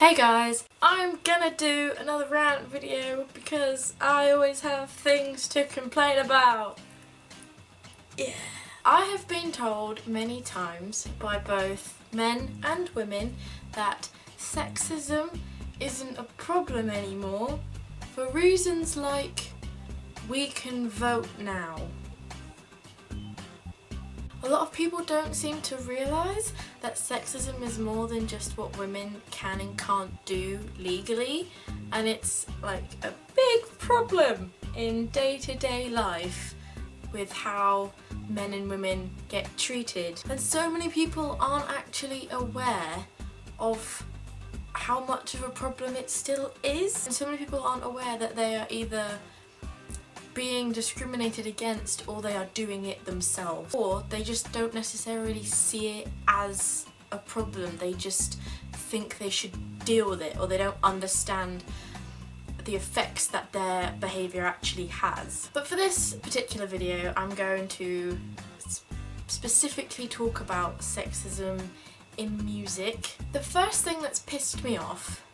Hey guys, I'm gonna do another rant video because I always have things to complain about. Yeah. I have been told many times by both men and women that sexism isn't a problem anymore for reasons like we can vote now. A lot of people don't seem to realise that sexism is more than just what women can and can't do legally, and it's like a big problem in day-to-day life with how men and women get treated. And so many people aren't actually aware of how much of a problem it still is, and so many people aren't aware that they are either being discriminated against or they are doing it themselves, or they just don't necessarily see it as a problem. They just think they should deal with it, or they don't understand the effects that their behaviour actually has. But for this particular video I'm going to specifically talk about sexism in music. The first thing that's pissed me off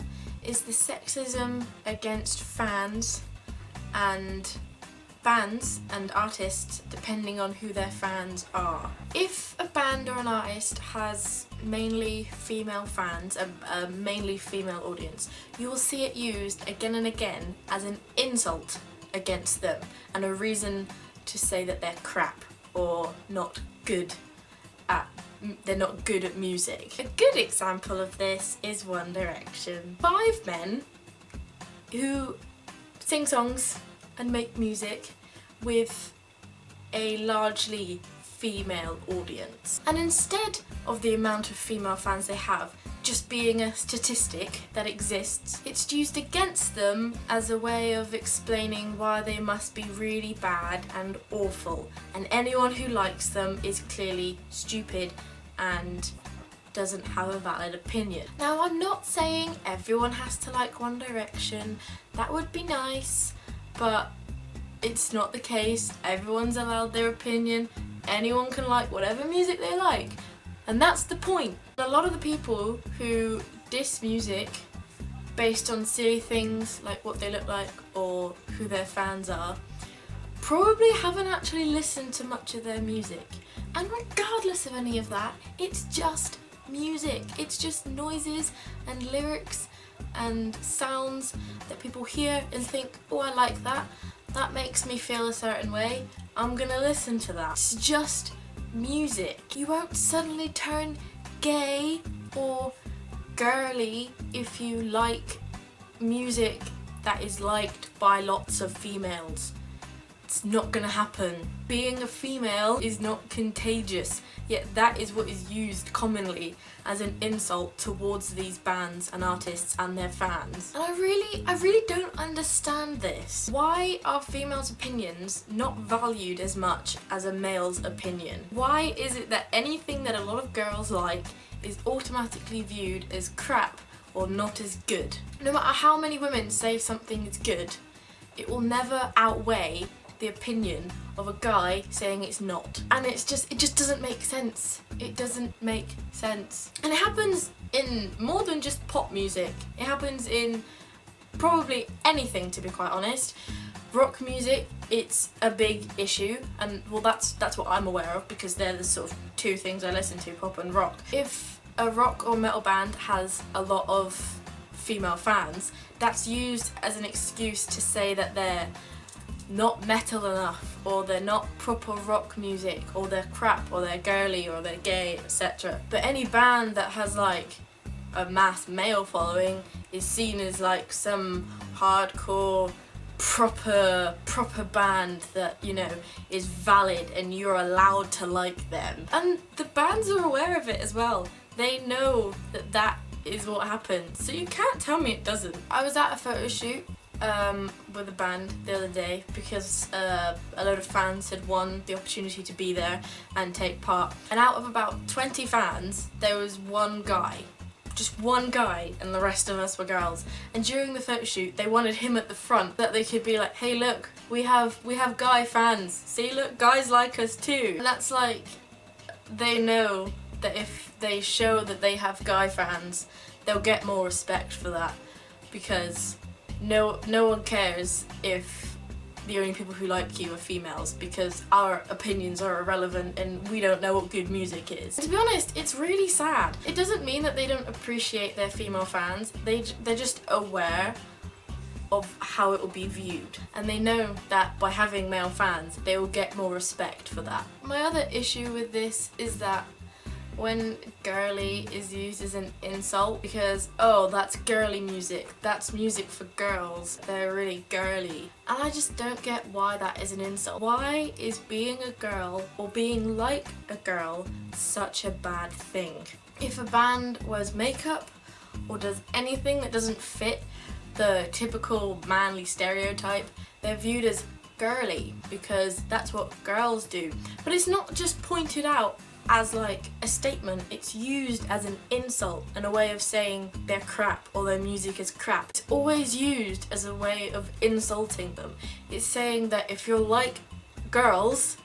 is the sexism against fans and bands and artists depending on who their fans are. If a band or an artist has mainly female fans, a mainly female audience, you will see it used again and again as an insult against them and a reason to say that they're crap or they're not good at music. A good example of this is One Direction. 5 men who sing songs and make music with a largely female audience. And instead of the amount of female fans they have just being a statistic that exists, it's used against them as a way of explaining why they must be really bad and awful, and anyone who likes them is clearly stupid and doesn't have a valid opinion. Now, I'm not saying everyone has to like One Direction, that would be nice, but it's not the case. Everyone's allowed their opinion. Anyone can like whatever music they like. And that's the point. A lot of the people who diss music based on silly things like what they look like or who their fans are probably haven't actually listened to much of their music. And regardless of any of that, it's just music. It's just noises and lyrics and sounds that people hear and think, oh, I like that. That makes me feel a certain way. I'm gonna listen to that. It's just music. You won't suddenly turn gay or girly if you like music that is liked by lots of females. It's not gonna happen. Being a female is not contagious, yet that is what is used commonly as an insult towards these bands and artists and their fans. And I really don't understand this. Why are females' opinions not valued as much as a male's opinion? Why is it that anything that a lot of girls like is automatically viewed as crap or not as good? No matter how many women say something is good, it will never outweigh the opinion of a guy saying it's not. And it just doesn't make sense. It doesn't make sense. And it happens in more than just pop music. It happens in probably anything, to be quite honest. Rock music, it's a big issue, and well, that's what I'm aware of because they're the sort of two things I listen to, pop and rock. If a rock or metal band has a lot of female fans, that's used as an excuse to say that they're not metal enough, or they're not proper rock music, or they're crap, or they're girly, or they're gay, etc. But any band that has like a mass male following is seen as like some hardcore proper band that, you know, is valid and you're allowed to like them. And the bands are aware of it as well. They know that that is what happens, so you can't tell me it doesn't. I was at a photo shoot with a band the other day because a load of fans had won the opportunity to be there and take part, and out of about 20 fans there was one guy, just one guy, and the rest of us were girls. And during the photo shoot they wanted him at the front, that they could be like, hey look, we have guy fans, see, look, guys like us too. And that's like, they know that if they show that they have guy fans, they'll get more respect for that, because no one cares if the only people who like you are females, because our opinions are irrelevant and we don't know what good music is. And to be honest, it's really sad. It doesn't mean that they don't appreciate their female fans, they're just aware of how it will be viewed, and they know that by having male fans they will get more respect for that. My other issue with this is that when girly is used as an insult, because oh, that's girly music, that's music for girls, they're really girly, and I just don't get why that is an insult. Why is being a girl or being like a girl such a bad thing? If a band wears makeup or does anything that doesn't fit the typical manly stereotype, they're viewed as girly because that's what girls do. But it's not just pointed out as like a statement, it's used as an insult and a way of saying they're crap or their music is crap. It's always used as a way of insulting them. It's saying that if you're like girls,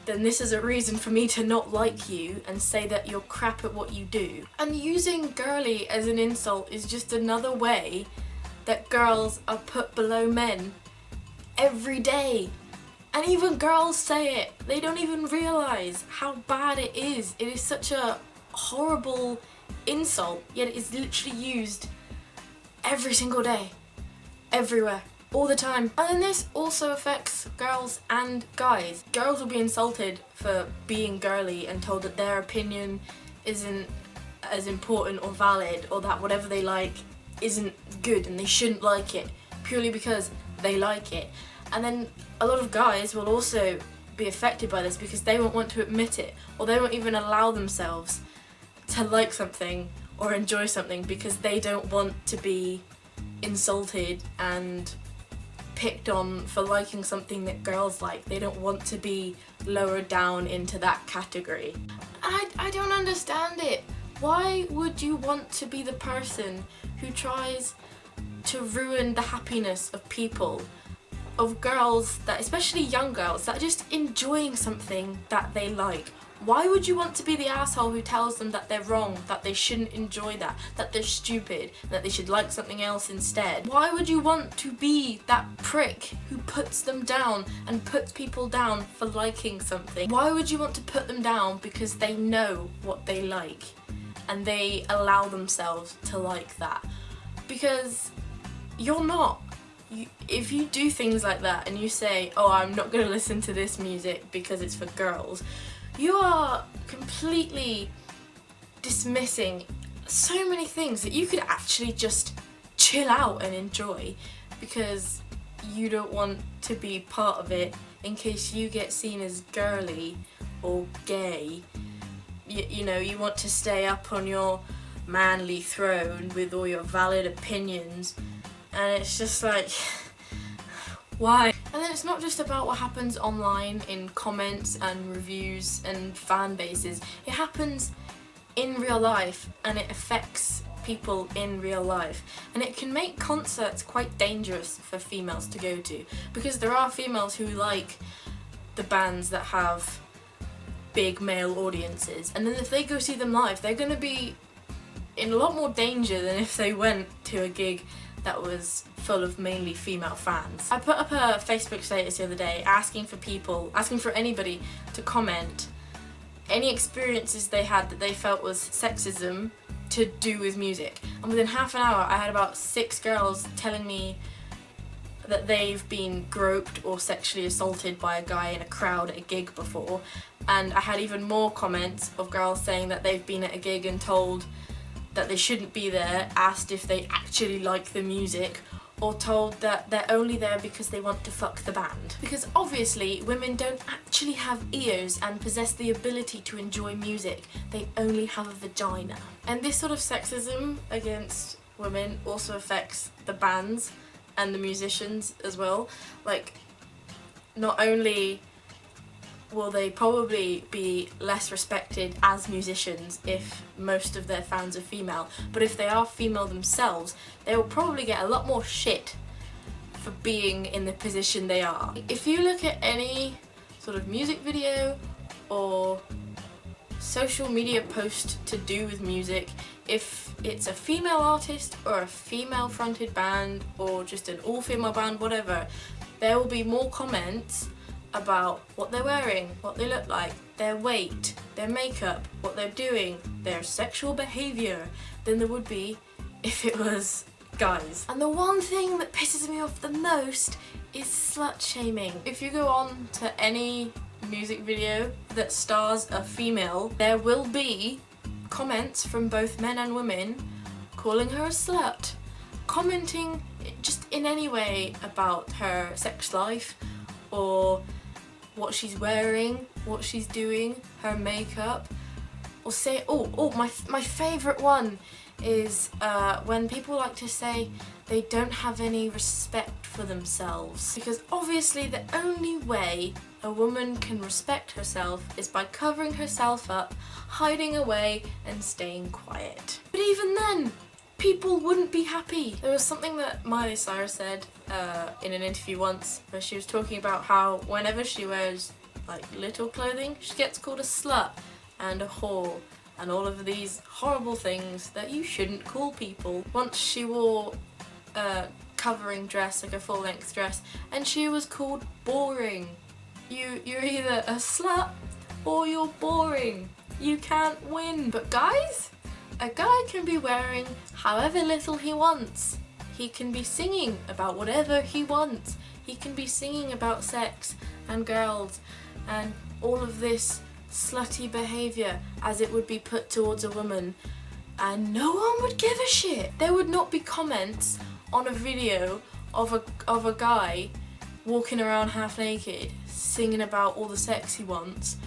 then this is a reason for me to not like you and say that you're crap at what you do. And using girly as an insult is just another way that girls are put below men every day. And even girls say it. They don't even realise how bad it is. It is such a horrible insult, yet it is literally used every single day, everywhere, all the time. And then this also affects girls and guys. Girls will be insulted for being girly and told that their opinion isn't as important or valid, or that whatever they like isn't good and they shouldn't like it purely because they like it. And then a lot of guys will also be affected by this because they won't want to admit it, or they won't even allow themselves to like something or enjoy something because they don't want to be insulted and picked on for liking something that girls like. They don't want to be lowered down into that category. I don't understand it. Why would you want to be the person who tries to ruin the happiness of people, of girls, that especially young girls, that are just enjoying something that they like? Why would you want to be the asshole who tells them that they're wrong, that they shouldn't enjoy that they're stupid, that they should like something else instead? Why would you want to be that prick who puts them down and puts people down for liking something? Why would you want to put them down because they know what they like and they allow themselves to like that? Because you're not. If you do things like that and you say, oh, I'm not going to listen to this music because it's for girls, you are completely dismissing so many things that you could actually just chill out and enjoy, because you don't want to be part of it in case you get seen as girly or gay. You know, you want to stay up on your manly throne with all your valid opinions, and it's just like, why? And then it's not just about what happens online in comments and reviews and fan bases. It happens in real life and it affects people in real life, and it can make concerts quite dangerous for females to go to, because there are females who like the bands that have big male audiences, and then if they go see them live, they're going to be in a lot more danger than if they went to a gig that was full of mainly female fans. I put up a Facebook status the other day asking for anybody to comment any experiences they had that they felt was sexism to do with music. And within half an hour I had about 6 girls telling me that they've been groped or sexually assaulted by a guy in a crowd at a gig before. And I had even more comments of girls saying that they've been at a gig and told that they shouldn't be there, asked if they actually like the music, or told that they're only there because they want to fuck the band. Because obviously women don't actually have ears and possess the ability to enjoy music, they only have a vagina. And this sort of sexism against women also affects the bands and the musicians as well. Like, not only will they probably be less respected as musicians if most of their fans are female, but if they are female themselves, they will probably get a lot more shit for being in the position they are. If you look at any sort of music video or social media post to do with music, if it's a female artist or a female fronted band or just an all-female band, whatever, there will be more comments about what they're wearing, what they look like, their weight, their makeup, what they're doing, their sexual behaviour, than there would be if it was guys. And the one thing that pisses me off the most is slut shaming. If you go on to any music video that stars a female, there will be comments from both men and women calling her a slut, commenting just in any way about her sex life or what she's wearing, what she's doing, her makeup, or say, my favourite one is when people like to say they don't have any respect for themselves, because obviously the only way a woman can respect herself is by covering herself up, hiding away and staying quiet. But even then, people wouldn't be happy. There was something that Miley Cyrus said in an interview once where she was talking about how whenever she wears like little clothing, she gets called a slut and a whore and all of these horrible things that you shouldn't call people. Once she wore a covering dress, like a full-length dress, and she was called boring. You're either a slut or you're boring. You can't win. But guys, a guy can be wearing however little he wants. He can be singing about whatever he wants. He can be singing about sex and girls and all of this slutty behaviour as it would be put towards a woman, and no one would give a shit. There would not be comments on a video of a guy walking around half naked singing about all the sex he wants.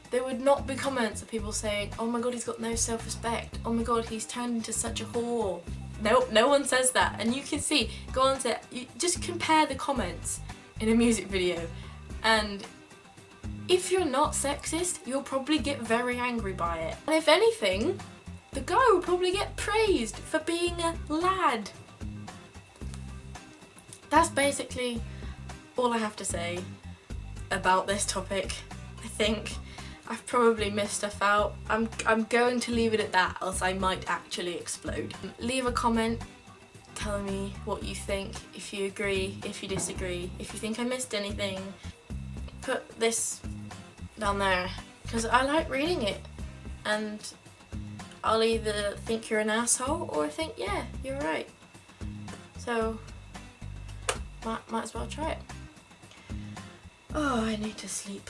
There would not be comments of people saying, oh my god, he's got no self-respect, oh my god, he's turned into such a whore. No one says that. And you can see, go on to, you just compare the comments in a music video, and if you're not sexist, you'll probably get very angry by it. And if anything, the guy will probably get praised for being a lad. That's basically all I have to say about this topic. I think I've probably missed stuff out. I'm going to leave it at that, else I might actually explode. Leave a comment telling me what you think, if you agree, if you disagree, if you think I missed anything. Put this down there, because I like reading it, and I'll either think you're an asshole or think, yeah, you're right. So, might as well try it. Oh, I need to sleep.